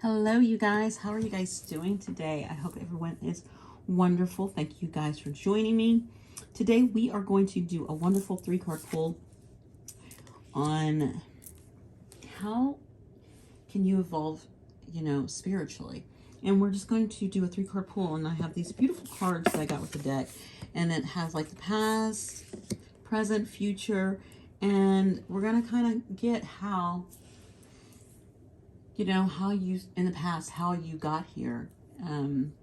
Hello, you guys. How are you guys doing today? I hope everyone is wonderful. Thank you guys for joining me. Today, we are going to do a wonderful 3-card pull on how can you evolve, spiritually. And we're just going to do a 3-card pull. And I have these beautiful cards that I got with the deck. And it has like the past, present, future. And we're going to kind of get how how you, in the past, how you got here, and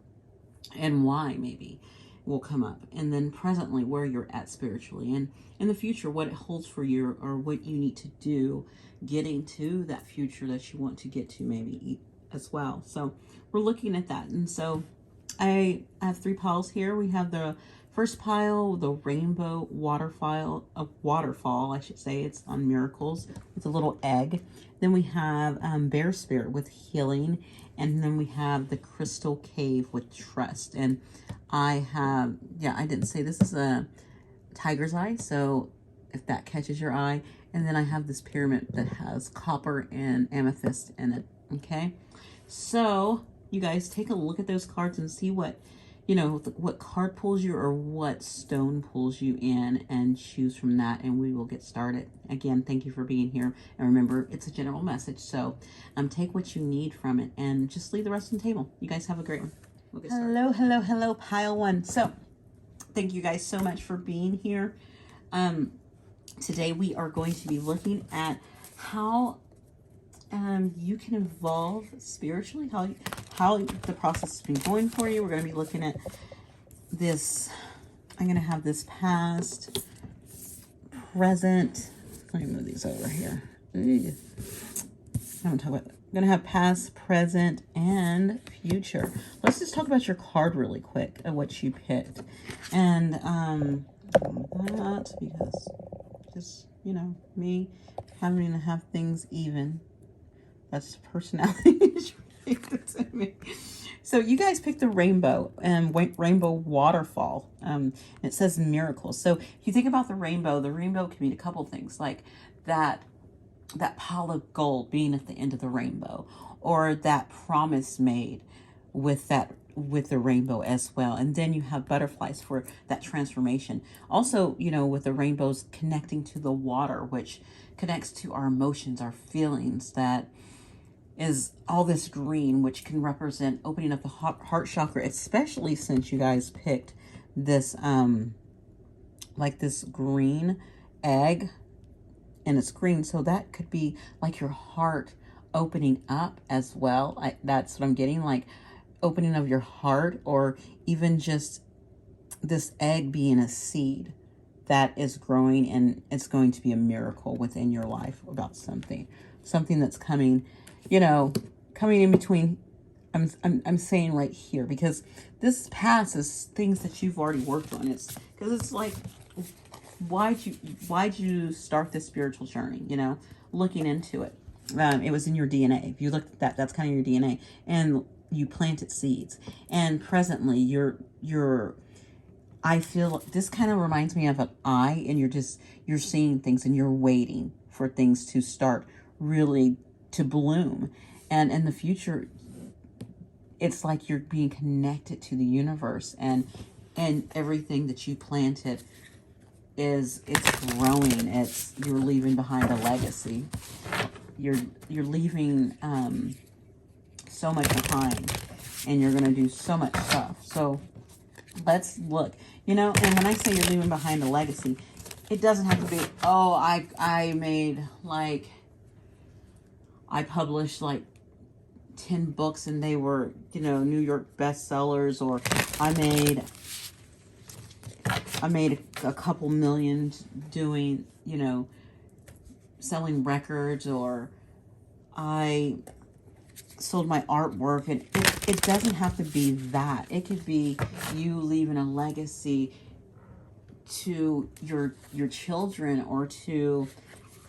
why maybe will come up. And then presently, where you're at spiritually. And in the future, what it holds for you or what you need to do getting to that future that you want to get to maybe as well. So we're looking at that. And so I have 3 piles here. We have the first pile, the rainbow waterfall, I should say. It's on miracles. It's a little egg. Then we have bear spirit with healing. And then we have the crystal cave with trust. And I have, I didn't say this is a tiger's eye. So if that catches your eye. And then I have this pyramid that has copper and amethyst in it. Okay. So you guys take a look at those cards and see what card pulls you or what stone pulls you in, and choose from that, and we will get started. Again, thank you for being here. And remember, it's a general message, so take what you need from it and just leave the rest on the table. You guys have a great one. We'll get started. Hello, pile 1. So thank you guys so much for being here. Today we are going to be looking at how you can evolve spiritually, how the process has been going for you. We're going to be looking at this. I'm going to have this past, present. Let me move these over here. I'm going to have past, present, and future. Let's just talk about your card really quick and what you picked. And that, because just, me having to have things even. That's personality. So you guys picked the rainbow and rainbow waterfall. It says miracles. So if you think about the rainbow can mean a couple things, like that pile of gold being at the end of the rainbow, or that promise made with the rainbow as well. And then you have butterflies for that transformation. Also, with the rainbows connecting to the water, which connects to our emotions, our feelings, that is all this green, which can represent opening up the heart chakra, especially since you guys picked this, like this green egg, and it's green. So that could be like your heart opening up as well. That's what I'm getting, like opening of your heart, or even just this egg being a seed that is growing, and it's going to be a miracle within your life about something that's coming, coming in between. I'm saying right here, because this past is things that you've already worked on. It's because it's like, why'd you start this spiritual journey? Looking into it. It was in your DNA. If you looked at that, that's kind of your DNA, and you planted seeds. And presently, I feel this kind of reminds me of an eye, and you're seeing things, and you're waiting for things to start really to bloom. And in the future, it's like you're being connected to the universe, and everything that you planted it's growing. You're leaving behind a legacy. You're leaving so much behind, and you're going to do so much stuff. So let's look, and when I say you're leaving behind a legacy, it doesn't have to be, oh, I made, like, I published like 10 books and they were, New York bestsellers, or I made a couple million doing, selling records, or I sold my artwork. And it doesn't have to be that. It could be you leaving a legacy to your children, or to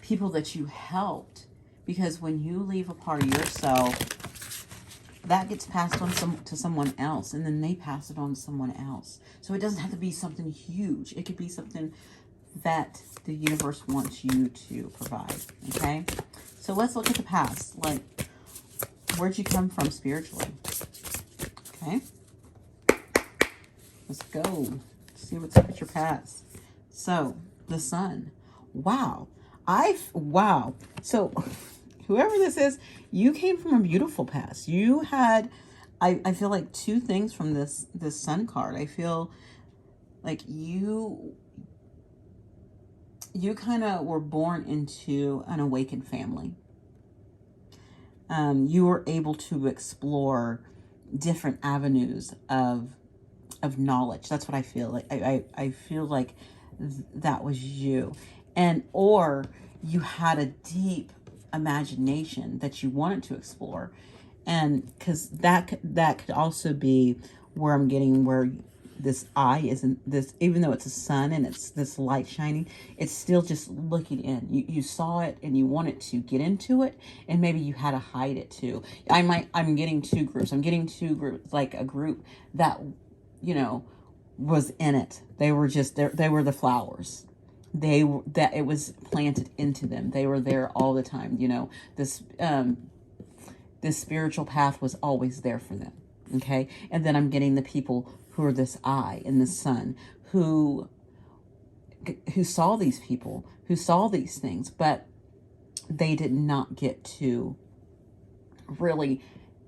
people that you helped. Because when you leave a part of yourself, that gets passed on to someone else, and then they pass it on to someone else. So it doesn't have to be something huge. It could be something that the universe wants you to provide. Okay? So let's look at the past. Like, Where'd you come from spiritually? Okay. Let's go. See what's up with your past. So, the sun. Wow. Wow. So, whoever this is, you came from a beautiful past. You had, I feel like two things from this sun card. I feel like you kind of were born into an awakened family. You were able to explore different avenues of knowledge. That's what I feel like. I feel like that was you. And or you had a deep imagination that you wanted to explore. And because that could also be where I'm getting where this eye isn't this, even though it's a sun and it's this light shining, it's still just looking in. You saw it and you wanted to get into it, and maybe you had to hide it too. I'm getting two groups. I'm getting two groups, like a group that, you know, was in it. They were just there. They were the flowers. That it was planted into them. They were there all the time. You know, this spiritual path was always there for them. Okay. And then I'm getting the people who are this eye in the sun, who saw these people, who saw these things, but they did not get to really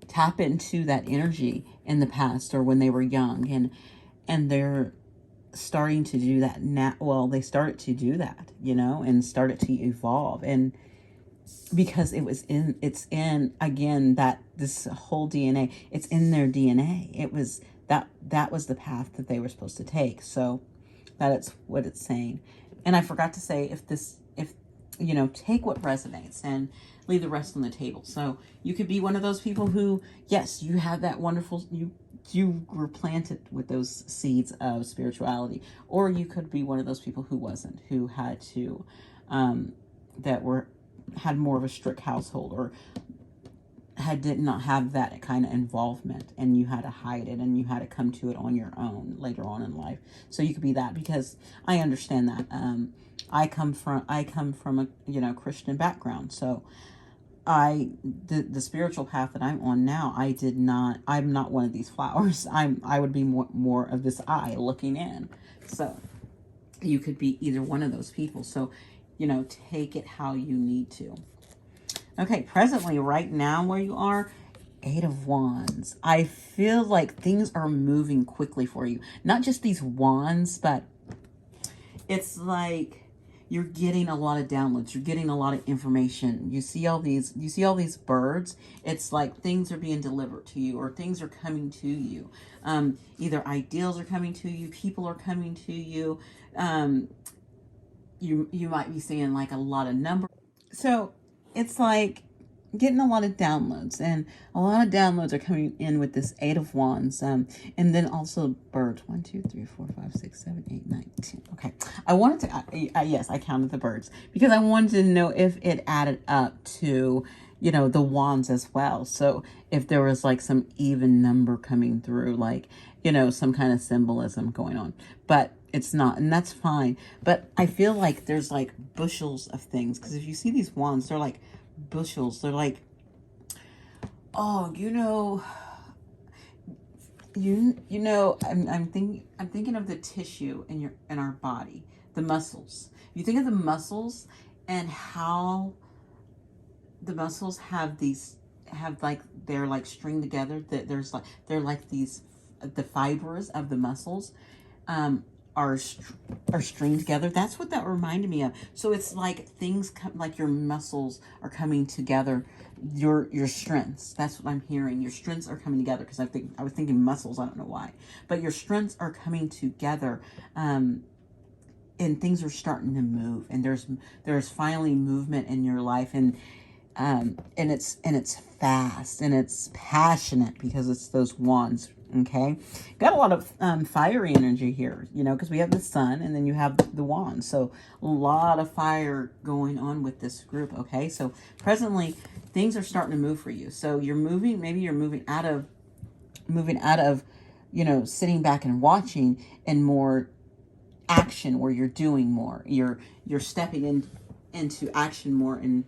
tap into that energy in the past or when they were young, and they're starting to do that now. Well, they started to do that, you know, and started to evolve. And because it's in again, that this whole DNA, it's in their DNA. It was that was the path that they were supposed to take. So that is what it's saying. And I forgot to say, if you know, take what resonates and leave the rest on the table. So you could be one of those people who, yes, you have that wonderful, you were planted with those seeds of spirituality, or you could be one of those people who wasn't, who had to, had more of a strict household, or did not have that kind of involvement, and you had to hide it, and you had to come to it on your own later on in life. So you could be that, because I understand that. I come from a, you know, Christian background. So the spiritual path that I'm on now, I'm not one of these flowers. I would be more of this eye looking in. So you could be either one of those people. So, you know, take it how you need to. Okay, presently, right now where you are, Eight of Wands. I feel like things are moving quickly for you. Not just these wands, but it's like you're getting a lot of downloads. You're getting a lot of information. You see all these birds. It's like things are being delivered to you, or things are coming to you. Either ideals are coming to you, people are coming to you. You might be seeing like a lot of numbers. So it's like getting a lot of downloads, and a lot of downloads are coming in with this Eight of Wands, and then also birds. 1, 2, 3, 4, 5, 6, 7, 8, 9, 10. Okay, I wanted to yes, I counted the birds because I wanted to know if it added up to, you know, the wands as well. So if there was like some even number coming through, like, you know, some kind of symbolism going on, but it's not, and that's fine. But I feel like there's like bushels of things, because if you see these wands, they're like bushels. They're like, oh, you know, I'm thinking of the tissue in our body, the muscles. You think of the muscles and how the muscles they're like stringed together. That they're like these, the fibers of the muscles are stringed together. That's what that reminded me of. So it's like things like your muscles are coming together, your strengths. That's what I'm hearing. Your strengths are coming together, because I was thinking muscles. I don't know why, but your strengths are coming together, and things are starting to move, and there's finally movement in your life, and it's fast, and it's passionate, because it's those wands. Okay, got a lot of fiery energy here, you know, because we have the sun, and then you have the wand. So a lot of fire going on with this group. Okay, so presently things are starting to move for you. So you're moving, maybe you're moving out of, you know, sitting back and watching, and more action, where you're doing more. You're stepping into action more, and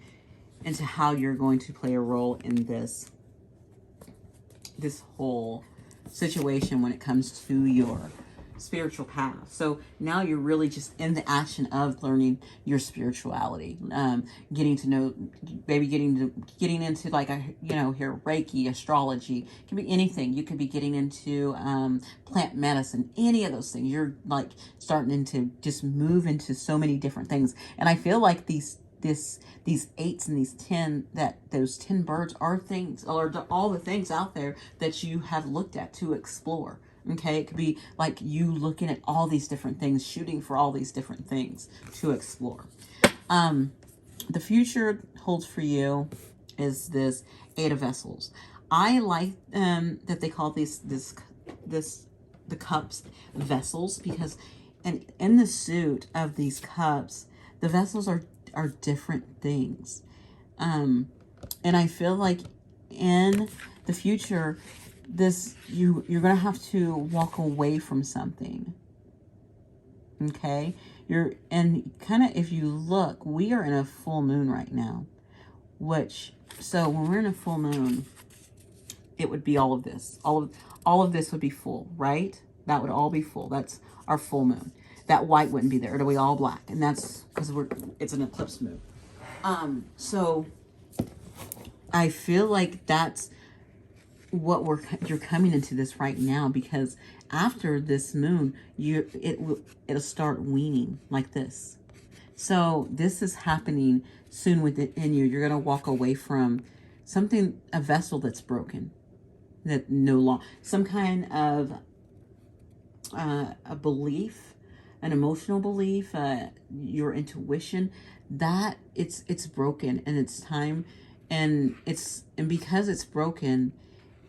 into how you're going to play a role in this this whole situation when it comes to your spiritual path. So now you're really just in the action of learning your spirituality, getting to know, maybe getting into like a, you know, here Reiki, astrology, it can be anything. You could be getting into plant medicine, any of those things. You're like starting to just move into so many different things. And I feel like these 8s and these 10, that those 10 birds are things, or all the things out there that you have looked at to explore. Okay, it could be like you looking at all these different things, shooting for all these different things to explore. The future holds for you is this 8 of Vessels. I like that they call the cups vessels, because in the suit of these cups, the vessels are different things. And I feel like in the future, you're gonna have to walk away from something. Okay, and kind of, if you look, we are in a full moon right now, so when we're in a full moon, it would be all of this, all of this would be full, right? That would all be full. That's our full moon. That white wouldn't be there. It'll be all black, and that's because it's an eclipse moon. So I feel like that's what you're coming into this right now, because after this moon, it'll start weaning like this. So this is happening soon within you. You're gonna walk away from something, a vessel that's broken, that no longer, some kind of a belief, an emotional belief, your intuition, that it's broken, and it's time, and because it's broken,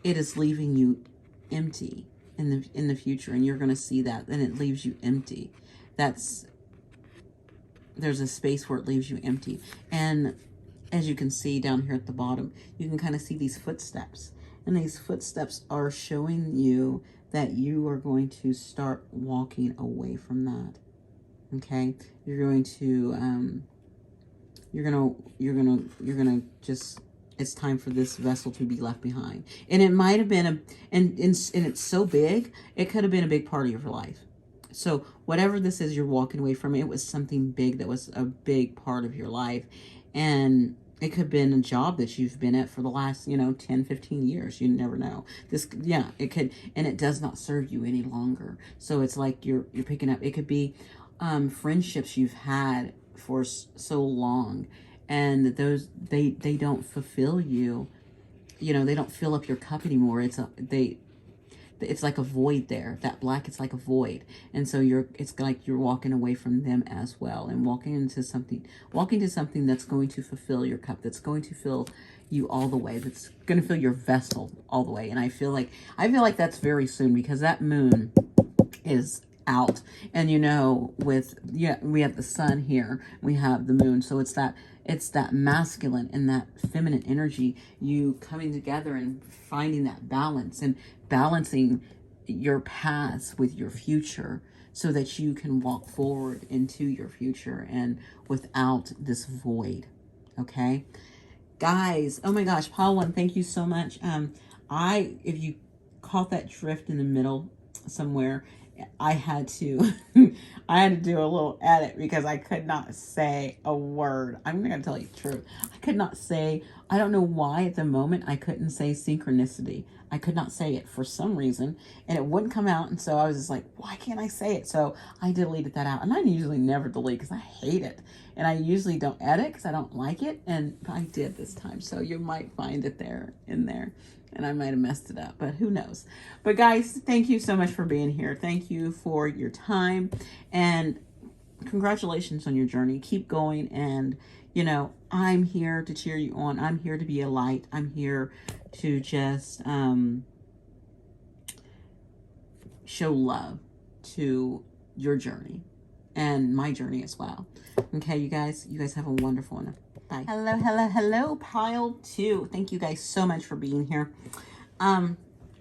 it is leaving you empty in the future, and you're going to see that, and it leaves you empty. There's a space where it leaves you empty. And as you can see down here at the bottom, you can kind of see these footsteps, and these footsteps are showing you that you are going to start walking away from that. Okay, you're going to just, it's time for this vessel to be left behind. And it might have been and it's so big, it could have been a big part of your life. So whatever this is you're walking away from, it was something big that was a big part of your life. And it could have been a job that you've been at for the last, 10, 15 years. You never know. It could, and it does not serve you any longer. So it's like you're picking up. It could be friendships you've had for so long, and those, they don't fulfill you. They don't fill up your cup anymore. It's like a void there. That black, it's like a void. And so it's like you're walking away from them as well, and walking to something that's going to fulfill your cup, that's going to fill you all the way, that's going to fill your vessel all the way. And I feel like that's very soon, because that moon is out. And we have the sun here, we have the moon. So it's that masculine and that feminine energy, you coming together and finding that balance, and balancing your past with your future, so that you can walk forward into your future and without this void. Okay, guys, oh my gosh, Pile 1, thank you so much. If you caught that drift in the middle somewhere, I had to do a little edit, because I could not say a word. I'm going to tell you the truth. I could not say, I don't know why at the moment I couldn't say synchronicity. I could not say it for some reason, and it wouldn't come out. And so I was just like, why can't I say it? So I deleted that out. And I usually never delete, because I hate it. And I usually don't edit because I don't like it. And I did this time. So you might find it in there. And I might have messed it up, but who knows? But guys, thank you so much for being here. Thank you for your time, and congratulations on your journey. Keep going. And, I'm here to cheer you on. I'm here to be a light. I'm here to just show love to your journey and my journey as well. Okay, you guys have a wonderful one. Bye. Hello, Pile 2. Thank you guys so much for being here.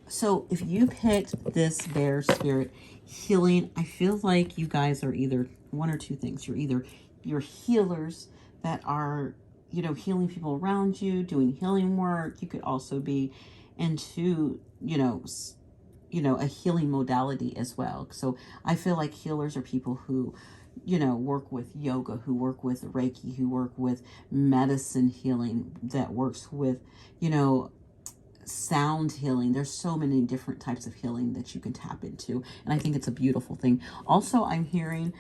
So if you picked this bear spirit healing, I feel like you guys are either one or two things. You're healers that are, healing people around you, doing healing work. You could also be into, a healing modality as well. So I feel like healers are people who, work with yoga, who work with Reiki, who work with medicine healing, that works with, sound healing. There's so many different types of healing that you can tap into, and I think it's a beautiful thing. Also, I'm hearing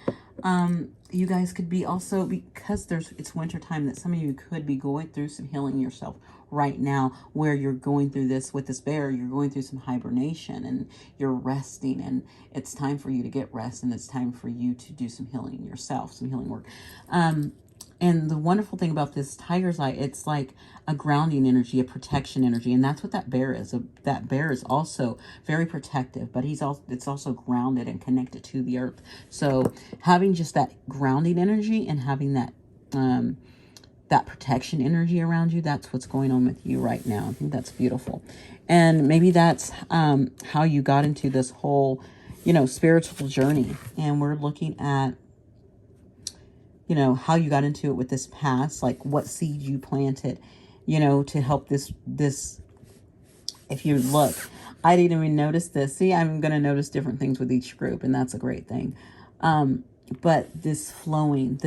you guys could be also, because it's winter time, that some of you could be going through some healing yourself right now, where you're going through this with this bear. You're going through some hibernation and you're resting, and it's time for you to get rest, and it's time for you to do some healing yourself, some healing work. And the wonderful thing about this tiger's eye, it's like a grounding energy, a protection energy. And that's what that bear is. That bear is also very protective, but it's also grounded and connected to the earth. So having just that grounding energy and having that, that protection energy around you, that's what's going on with you right now. I think that's beautiful. And maybe that's how you got into this whole, spiritual journey. And we're looking at, how you got into it with this past, like what seed you planted, to help this, if you look, I didn't even notice this. See, I'm going to notice different things with each group, and that's a great thing. But this flowing,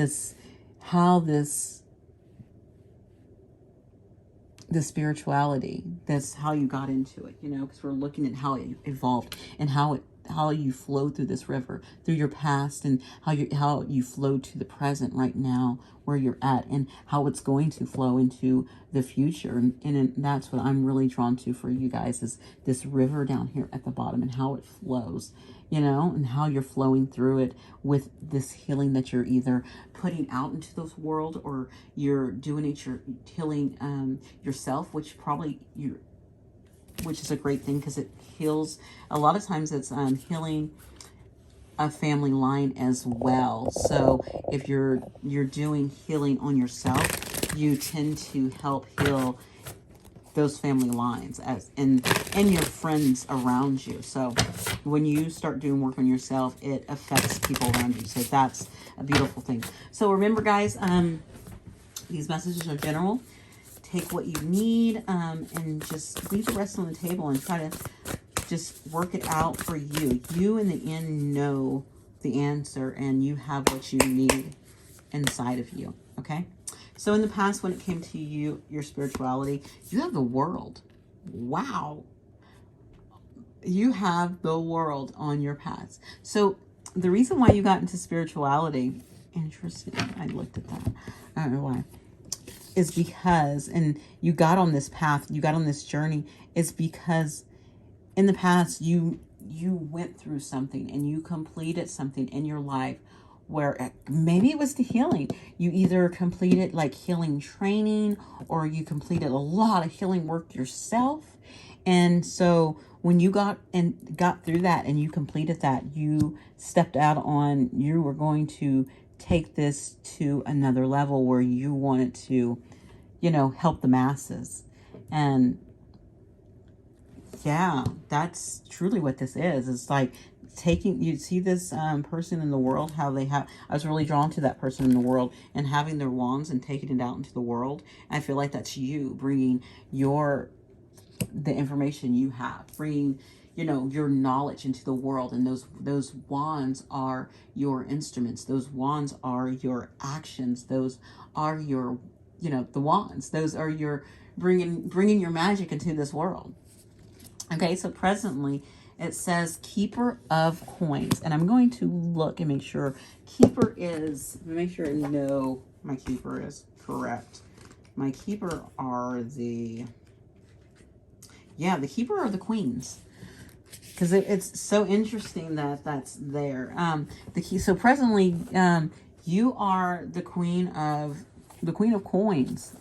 how this spirituality, that's how you got into it, because we're looking at how it evolved and how you flow through this river, through your past, and how you flow to the present right now, where you're at, and how it's going to flow into the future. And that's what I'm really drawn to for you guys, is this river down here at the bottom, and how it flows, and how you're flowing through it with this healing that you're either putting out into this world, or you're doing it, you're healing yourself, which is a great thing, because it heals. A lot of times it's healing a family line as well. So if you're doing healing on yourself, you tend to help heal those family lines and your friends around you. So when you start doing work on yourself, it affects people around you. So that's a beautiful thing. So remember, guys, these messages are general. Take what you need, and just leave the rest on the table, and try to just work it out for you. You in the end know the answer, and you have what you need inside of you. Okay? So in the past, when it came to your spirituality, you have the world. Wow. You have the world on your path. So the reason why you got into spirituality, interesting, I looked at that, I don't know why, is because, and you got on this path, you got on this journey, is because in the past you went through something, and you completed something in your life where maybe it was the healing. You either completed like healing training, or you completed a lot of healing work yourself. And so when you got through that, and you completed that, you stepped out on, you were going to take this to another level, where you wanted to, help the masses. And yeah, that's truly what this is. It's like you see this person in the world, how they have, I was really drawn to that person in the world, and having their wands and taking it out into the world. I feel like that's you bringing the information you have, bringing, your knowledge into the world. And those wands are your instruments. Those wands are your actions. Those are your, the wands. Those are your bringing your magic into this world. Okay, so presently it says Keeper of Coins. And I'm going to look and make sure make sure I know my keeper is correct. My keeper are the keeper are the queens. Because it's so interesting that that's there. So presently, you are the queen of coins,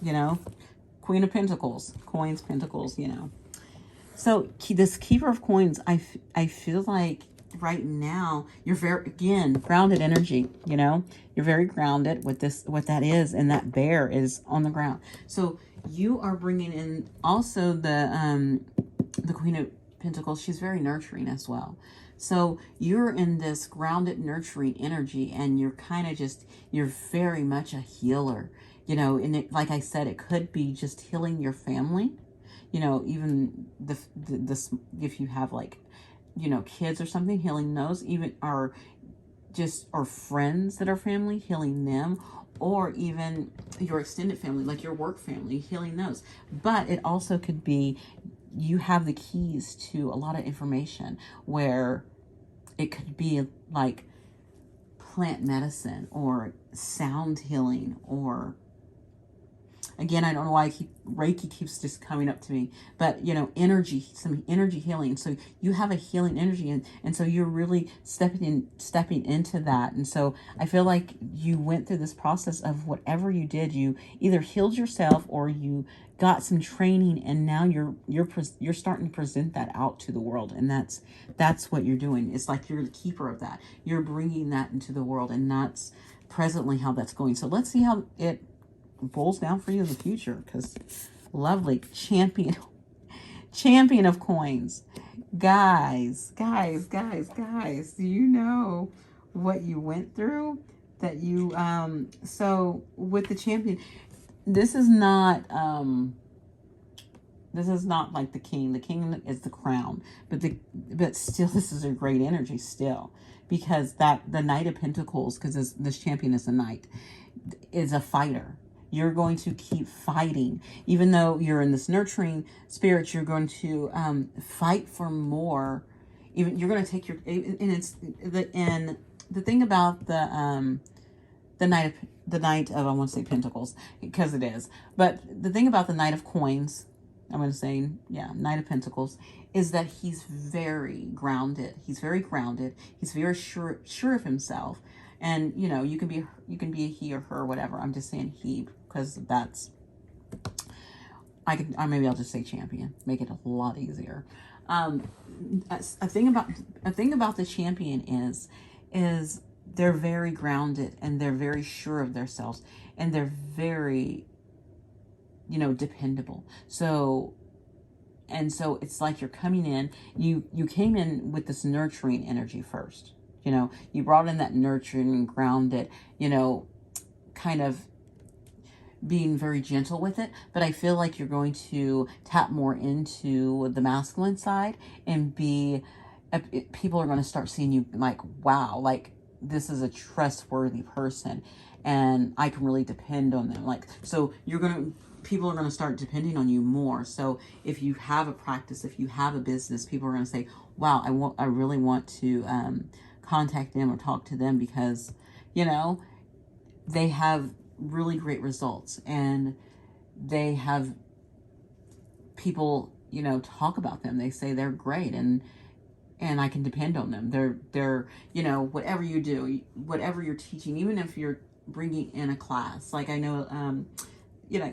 Queen of Pentacles, coins, pentacles, So this Keeper of Coins, I feel like right now you're very, again, grounded energy, you're very grounded with this, what that is. And that bear is on the ground. So you are bringing in also the Queen of Pentacles. She's very nurturing as well. So you're in this grounded, nurturing energy, and you're kind of you're very much a healer, and like I said, it could be just healing your family. even this, if you have like, kids or something, healing those, even are just, or friends that are family, healing them, or even your extended family, like your work family, healing those. But it also could be you have the keys to a lot of information, where it could be like plant medicine or sound healing, or again, I don't know why Reiki keeps just coming up to me, but energy, some energy healing. So you have a healing energy, and so you're really stepping into that. And so I feel like you went through this process of whatever you did, you either healed yourself or you got some training, and now you're starting to present that out to the world, and that's what you're doing. It's like you're the keeper of that. You're bringing that into the world, and that's presently how that's going. So let's see how it rolls down for you in the future, because lovely champion of coins. Guys, do you know what you went through? That you so with the champion, this is not like the king. The king is the crown, but still, this is a great energy still, because the Knight of Pentacles, because this champion is a knight, is a fighter. You're going to keep fighting. Even though you're in this nurturing spirit, you're going to fight for more. Even you're going to take the thing about the Knight of, I want to say Pentacles, because it is. But the thing about the Knight of Coins, I'm going to say, Knight of Pentacles, is that he's very grounded. He's very sure of himself. And you can be a he or her or whatever. I'm just saying he, because that's, maybe I'll just say champion, make it a lot easier. A thing about the champion is they're very grounded, and they're very sure of themselves, and they're very dependable. So it's like you're coming in, you came in with this nurturing energy first. You brought in that nurturing, grounded, kind of being very gentle with it. But I feel like you're going to tap more into the masculine side, and people are going to start seeing you like, wow, like this is a trustworthy person, and I can really depend on them. Like, so people are going to start depending on you more. So if you have a practice, if you have a business, people are going to say, wow, I really want to contact them or talk to them, because they have really great results, and they have people talk about them. They say they're great, and I can depend on them. They're whatever you do, whatever you're teaching, even if you're bringing in a class, like I know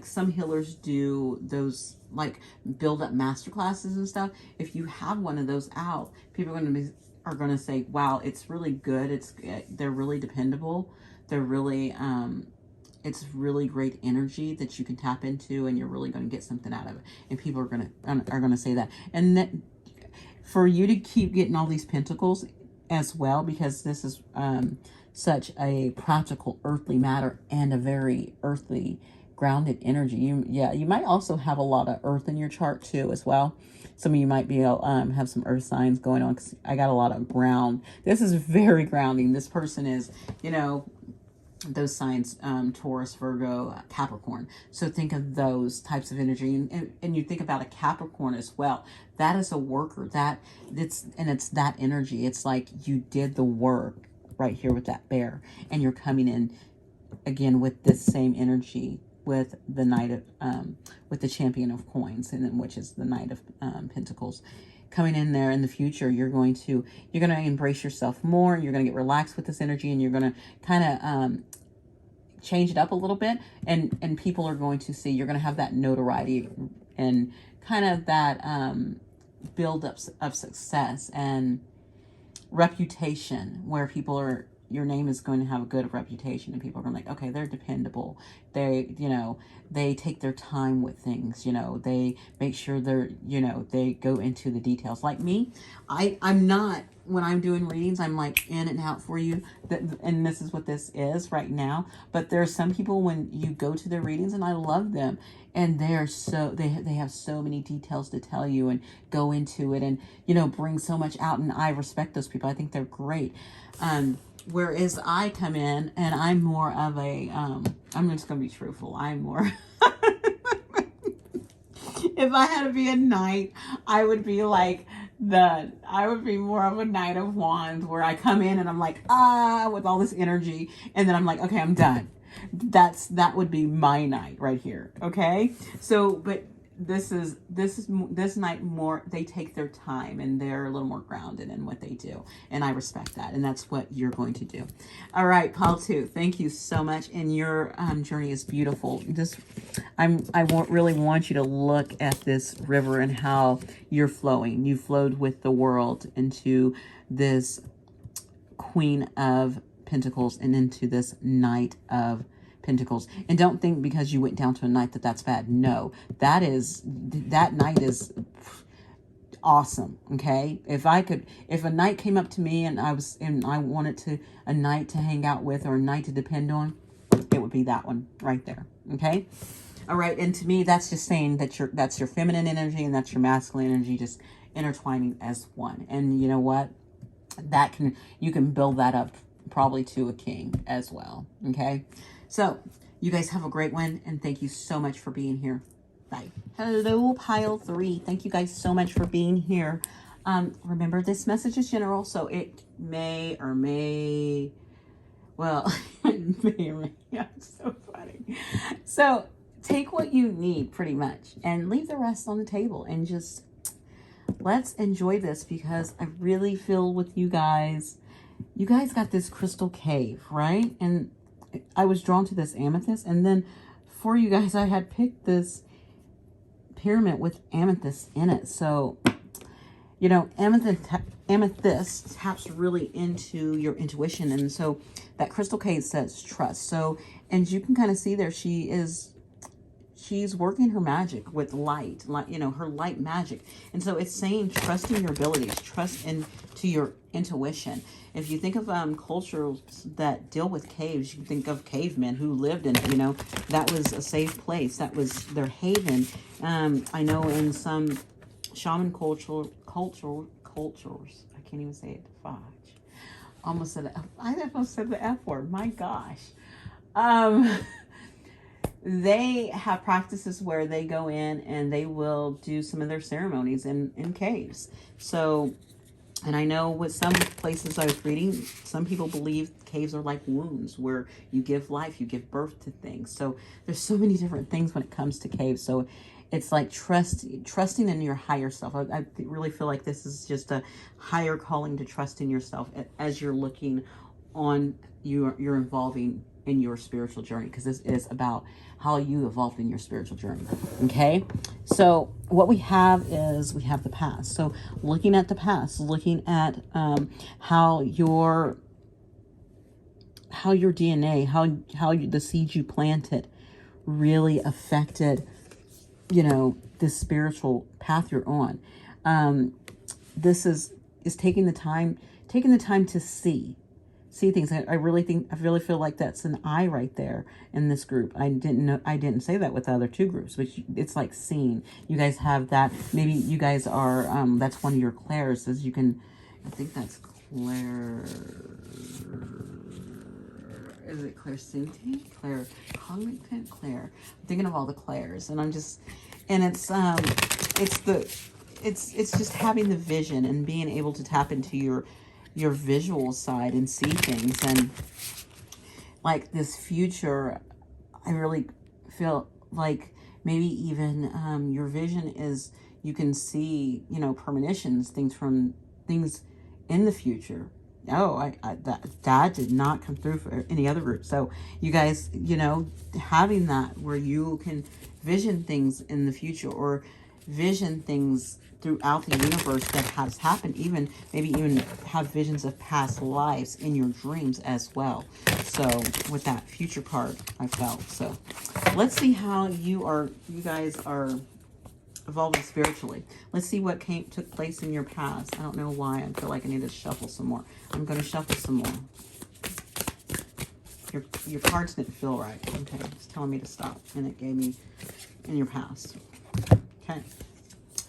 some healers do those like build up master classes and stuff. If you have one of those out, people are going to say, wow, it's really good. They're really dependable. They're really it's really great energy that you can tap into, and you're really going to get something out of it. And people are going to say that. And that, for you to keep getting all these pentacles as well, because this is such a practical earthly matter, and a very earthly grounded energy. You might also have a lot of earth in your chart too as well. Some of you might be have some earth signs going on, because I got a lot of ground. This is very grounding. This person is those signs, Taurus, Virgo, Capricorn. So think of those types of energy, and you think about a Capricorn as well. That is a worker. It's that energy. It's like you did the work right here with that bear, and you're coming in again with this same energy with the Knight of with the Champion of Coins, and then which is the Knight of Pentacles. Coming in there in the future, you're going to embrace yourself more. You're going to get relaxed with this energy, and you're going to kind of change it up a little bit, and people are going to see, you're going to have that notoriety and kind of that build up of success and reputation, where people are your name is going to have a good reputation, and people are going to be like, okay, they're dependable. They, you know, they take their time with things, you know, they make sure they're, you know, they go into the details. Like me, I'm not, when I'm doing readings, I'm like in and out for you. And this is what this is right now. But there are some people when you go to their readings, and I love them, and they're so, they have so many details to tell you and go into it and, you know, bring so much out. And I respect those people. I think they're great. Whereas I come in and I'm more of a, I'm just going to be truthful. I'm more, if I had to be a knight, I would be like I would be more of a Knight of Wands, where I come in and I'm like, with all this energy. And then I'm like, okay, I'm done. That would be my night right here. Okay. So, but this night more, they take their time and they're a little more grounded in what they do. And I respect that. And that's what you're going to do. All right, Pile 2, thank you so much. And your journey is beautiful. Really want you to look at this river and how you're flowing. You flowed with the world into this Queen of Pentacles and into this Knight of Pentacles. And don't think because you went down to a knight that that's bad. No, that knight is awesome. Okay. If a knight came up to me and I wanted a knight to hang out with or a knight to depend on, it would be that one right there. Okay. All right. And to me, that's just saying that that's your feminine energy and that's your masculine energy just intertwining as one. And you know what? You can build that up probably to a king as well. Okay. So you guys have a great one. And thank you so much for being here. Bye. Hello, Pile 3. Thank you guys so much for being here. Remember, this message is general, so it may or may, well, it may or may, yeah, it's so funny. So take what you need pretty much and leave the rest on the table and just let's enjoy this, because I really feel with you guys got this crystal cave, right? And I was drawn to this amethyst, and then for you guys, I had picked this pyramid with amethyst in it. So, you know, amethyst taps really into your intuition. And so that crystal cave says trust. So, and you can kind of see there, she's working her magic with light, you know, her light magic. And so it's saying trust in your abilities, trust into your intuition. If you think of cultures that deal with caves, you think of cavemen who lived in it, you know, that was a safe place. That was their haven. I know in some shaman cultures, I can't even say it, fudge. I almost said the F word, my gosh. They have practices where they go in and they will do some of their ceremonies in caves. So, and I know with some places I was reading, some people believe caves are like wombs where you give life, you give birth to things. So there's so many different things when it comes to caves. So it's like trusting in your higher self. I really feel like this is just a higher calling to trust in yourself as you're looking on, you're involving in your spiritual journey, because this is about how you evolved in your spiritual journey. Okay, so what we have is we have the past. So looking at the past, looking at how your DNA, how the seeds you planted really affected, you know, this spiritual path you're on. This is taking the time to see things. I really feel like that's an I right there in this group. I didn't say that with the other two groups, but it's like seeing. You guys have that. Maybe you guys are, that's one of your clairs, is you can, I think that's Claire, is it clairsentient? Claire cognitant? Claire. I'm thinking of all the clairs, and I'm just, and it's just having the vision and being able to tap into your visual side and see things. And like this future, I really feel like maybe even your vision is, you can see, you know, premonitions, things in the future. Oh, that did not come through for any other group. So you guys, you know, having that where you can vision things in the future, or vision things throughout the universe that has happened, even maybe even have visions of past lives in your dreams as well. So with that future card, I felt. So let's see how you guys are evolving spiritually. Let's see what took place in your past. I don't know why. I feel like I need to shuffle some more. I'm going to shuffle some more. Your cards didn't feel right. Okay, it's telling me to stop, and it gave me in your past. Okay.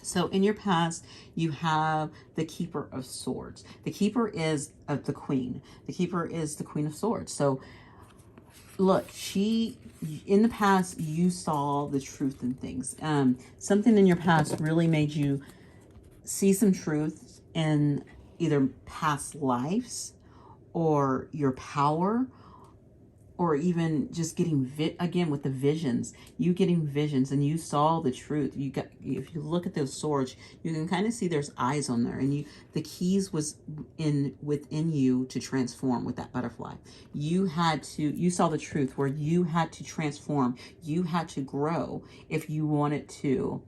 So in your past, you have the Keeper of Swords. The Keeper is the Queen. The Keeper is the Queen of Swords. So look, in the past, you saw the truth in things. Something in your past really made you see some truth in either past lives or your power, or even just getting again with the visions, you getting visions, and you saw the truth. If you look at those swords, you can kind of see there's eyes on there, and the keys was within you to transform with that butterfly. You saw the truth where you had to transform, you had to grow if you wanted to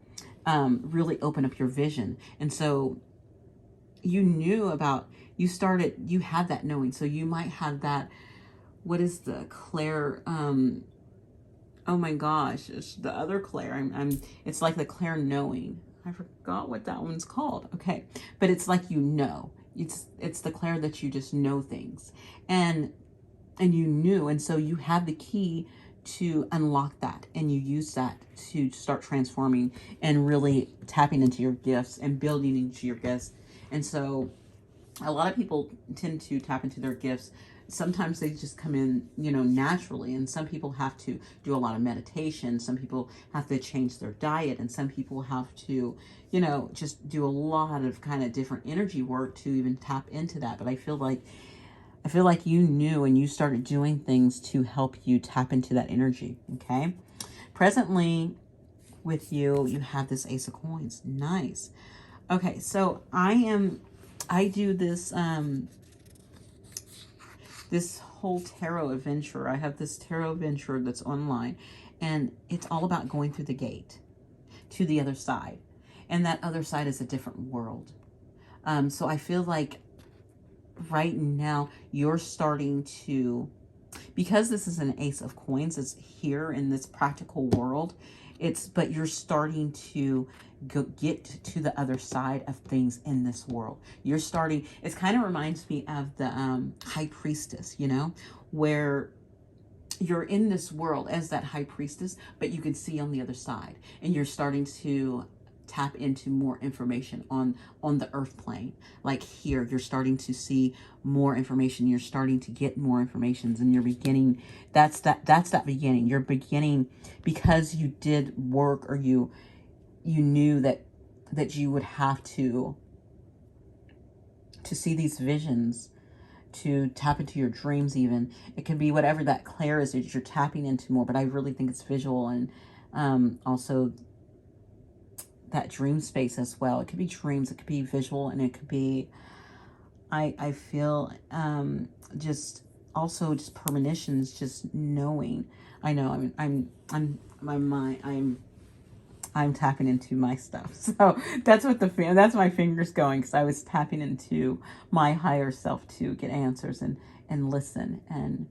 really open up your vision. And so you had that knowing. So you might have that. What is the Claire? Oh my gosh, it's the other Claire. It's like the Claire knowing. I forgot what that one's called. Okay, but it's like it's the Claire that you just know things, and you knew, and so you have the key to unlock that, and you use that to start transforming and really tapping into your gifts and building into your gifts. And so a lot of people tend to tap into their gifts. Sometimes they just come in, naturally. And some people have to do a lot of meditation. Some people have to change their diet. And some people have to, just do a lot of kind of different energy work to even tap into that. But I feel like you knew, and you started doing things to help you tap into that energy. Okay. Presently with you have this Ace of Coins. Nice. Okay. So I do this, this whole tarot adventure. I have this tarot adventure that's online, and it's all about going through the gate to the other side. And that other side is a different world. So I feel like right now you're starting to, because this is an Ace of Coins, it's here in this practical world. But you're starting to get to the other side of things in this world. It kind of reminds me of the High Priestess, where you're in this world as that High Priestess, but you can see on the other side, and you're starting to tap into more information on the earth plane. Like here, you're starting to see more information. You're starting to get more information, and you're beginning. That's that beginning. You're beginning because you did work, or you knew that you would have to see these visions, to tap into your dreams. Even it can be whatever that Claire is that you're tapping into more, but I really think it's visual, and also that dream space as well. It could be dreams, it could be visual, and it could be, I feel just also just premonitions, just knowing. I know my mind, I'm tapping into my stuff. So that's my fingers going, because I was tapping into my higher self to get answers and listen and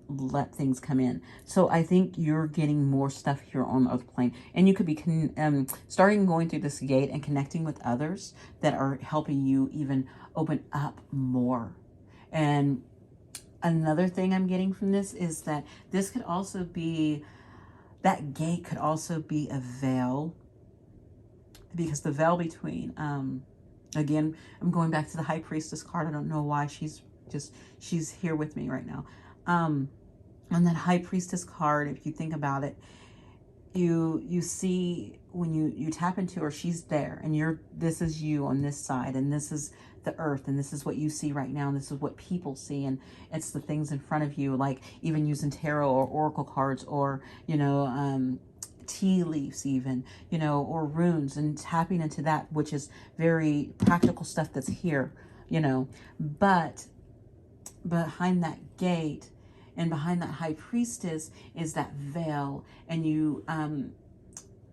let things come in. So I think you're getting more stuff here on the other plane, and you could be starting going through this gate and connecting with others that are helping you even open up more. And another thing I'm getting from this is that this could also be, that gate could also be a veil, because the veil between, again, I'm going back to the High Priestess card. I don't know why she's here with me right now. On that High Priestess card, if you think about it, you see when you tap into her, she's there, and this is you on this side, and this is the earth, and this is what you see right now, and this is what people see, and it's the things in front of you, like even using tarot or oracle cards, or tea leaves even, or runes, and tapping into that, which is very practical stuff that's here, but behind that gate and behind that High Priestess is that veil, and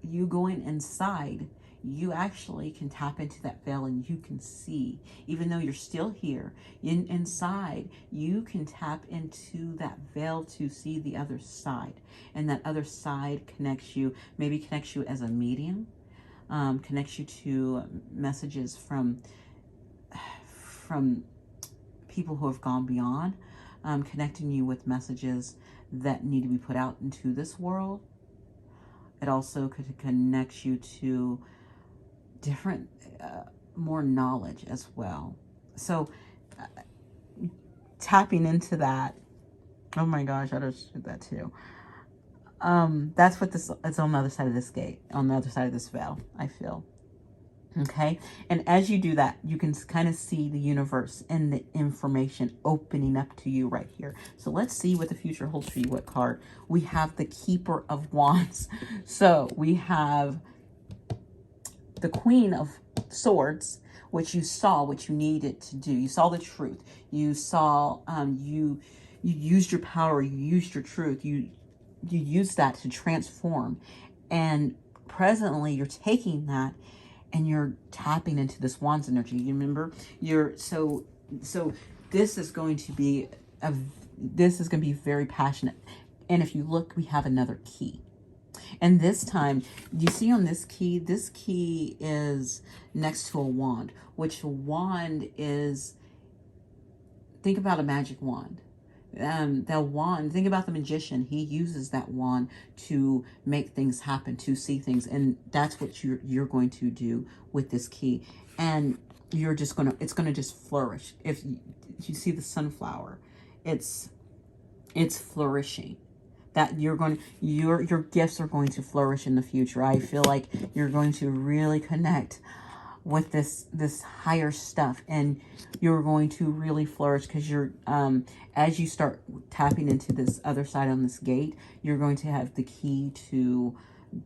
you going inside, you actually can tap into that veil and you can see, even though you're still here inside, you can tap into that veil to see the other side. And that other side connects you, maybe connects you as a medium, connects you to messages from people who have gone beyond, connecting you with messages that need to be put out into this world. It also could connect you to different, more knowledge as well. So tapping into that, oh my gosh, I just did that too. That's what this is on the other side of this gate, on the other side of this veil, I feel. Okay. And as you do that, you can kind of see the universe and the information opening up to you right here. So let's see what the future holds for you. What card? We have the Keeper of Wands. So we have the Queen of Swords, which you saw what you needed to do. You saw the truth. You saw, you used your power. You used your truth. You used that to transform. And presently you're taking that and you're tapping into this Wands energy. You remember, so this is going to be very passionate. And if you look, we have another key. And this time, you see on this key is next to a wand, which a wand is, think about a magic wand. That wand, think about the magician. He uses that wand to make things happen, to see things. And that's what you're going to do with this key. And you're just going to, it's going to just flourish. If you see the sunflower, it's flourishing. That you're going to, your gifts are going to flourish in the future. I feel like you're going to really connect with this higher stuff, and you're going to really flourish because you're as you start tapping into this other side on this gate, you're going to have the key to,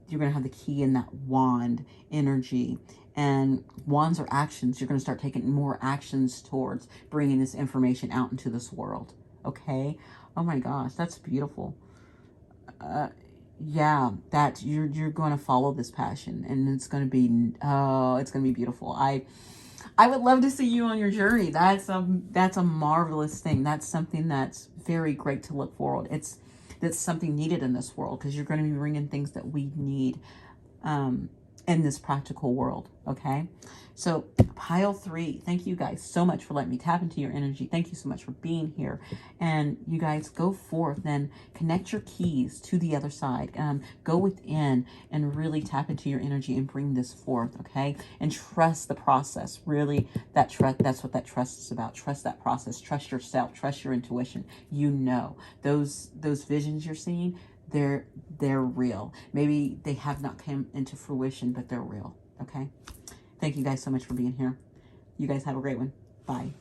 you're going to have the key in that wand energy. And wands are actions. You're going to start taking more actions towards bringing this information out into this world. Okay. Oh my gosh, that's beautiful. Yeah, that you're going to follow this passion, and it's going to be, oh, it's going to be beautiful. I would love to see you on your journey. That's a marvelous thing. That's something that's very great to look forward. That's something needed in this world, because you're going to be bringing things that we need in this practical world. Okay, so pile 3, thank you guys so much for letting me tap into your energy. Thank you so much for being here. And you guys go forth and connect your keys to the other side. Go within and really tap into your energy and bring this forth. Okay, and trust the process. Really, that trust, that's what that trust is about. Trust that process. Trust yourself. Trust your intuition. You know, those visions you're seeing, they're real. Maybe they have not come into fruition, but they're real. Okay. Thank you guys so much for being here. You guys have a great one. Bye.